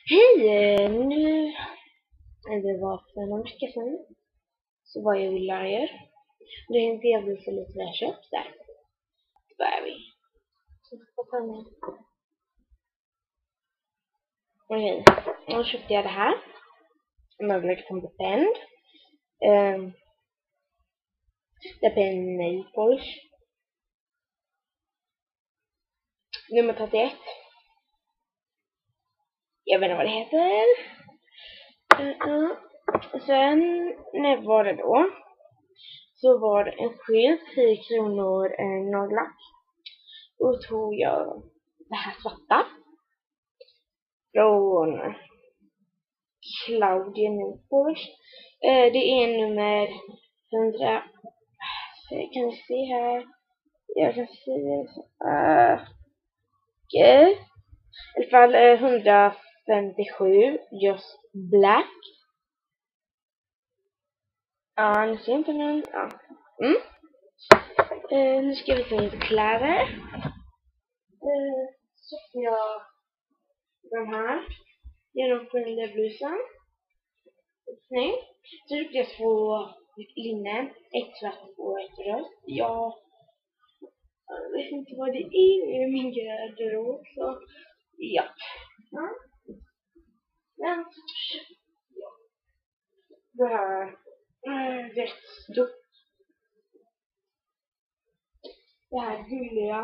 Hej! Nu, det var för någon vecka sedan, så var jag i Lager. Nu tänkte jag visa lite vad jag köpt där. Så börjar vi. Okej, nu köpte jag det här. Möjligt som bestämd. Det är en nail polish. Nummer 31. Jag vet inte vad det heter. Sen, när var det då? Så var det en skylt, 10 kronor, nagellack. Då tog jag det här svarta. Från Claudia Nail Polish. Det är nummer 100. Kan ni se här? Jag kan se okej. I alla fall 157 just black. Ja, ni ser inte någon. Ja. Nu ska vi se lite kläder. Så får jag den här genomskinliga blusen. Snyggt. Så köpte jag 2 linne, ett svart och ett rött. Jag vet inte vad det är i min garderob, så ja. Men så köpte jag det här rätt stort. Det här gulliga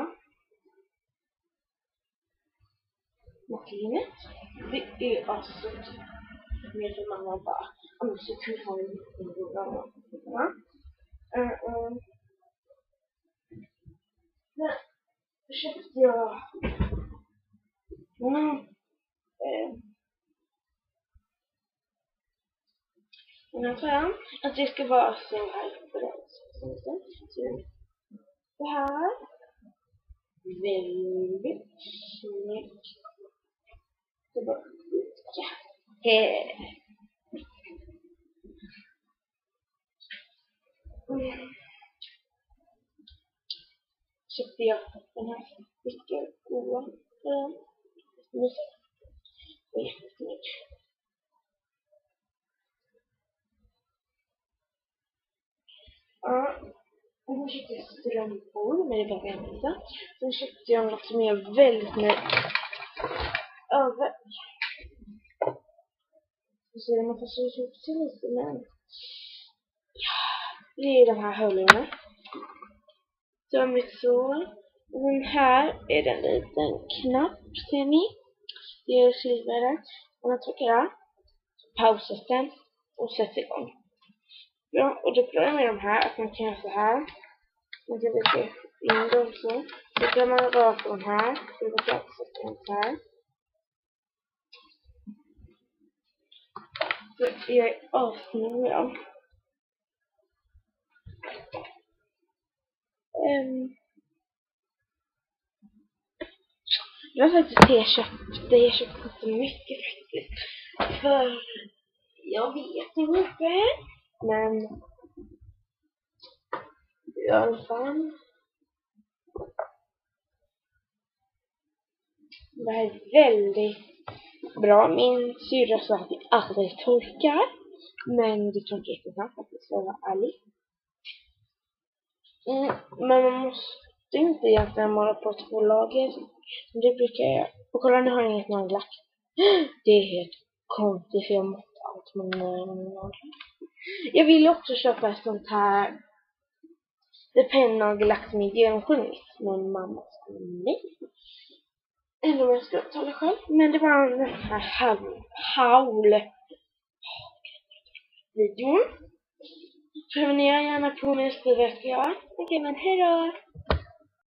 masklinet. Det är alltså mer som mamma bara, om så kunde ha en liten rolig. Men så köpte jag den här att det ska vara så här på den. Så det här väldigt snyggt. Så bara köpte jag den här mycket goda. Jättesnyggt. Ja, och då köpte jag strumpor, men det behöver jag inte visa. Sen köpte jag något som är väldigt nöjd över. Så det måste se ut lite, men ja, det är de här hörlurarna. De är så. Den här är den liten knapp, ser ni? Det är silver. Och man trycker här, pausas den och sätter igång. Ja, och det börjar med de här, att man kan göra så här. Man kan lägga in dem så. Så kan man röra på den här. Så det kan sätta den så här. Så jag är avsnitt med dem. Jag har faktiskt jag köpte inte mycket faktiskt. För jag vet inte. Men i alla fall. Det här är väldigt bra. Min syrra sa att det aldrig torkar. Men det torkar inte snabbt faktiskt, för att vara ärlig. Men man måste inte egentligen måla på 2 lager. Det brukar jag. Och kolla, nu har jag inget nagellack. Det är helt konstigt, för jag måste allt med nagellack. Jag vill också köpa ett sånt här. Det pennagellack som är genomskinligt. Men mamma sa nej. Eller om jag ska ta det själv. Men det var den här haul-videon. Prenumerera gärna på mig, så vet jag. Okej, men hejdå!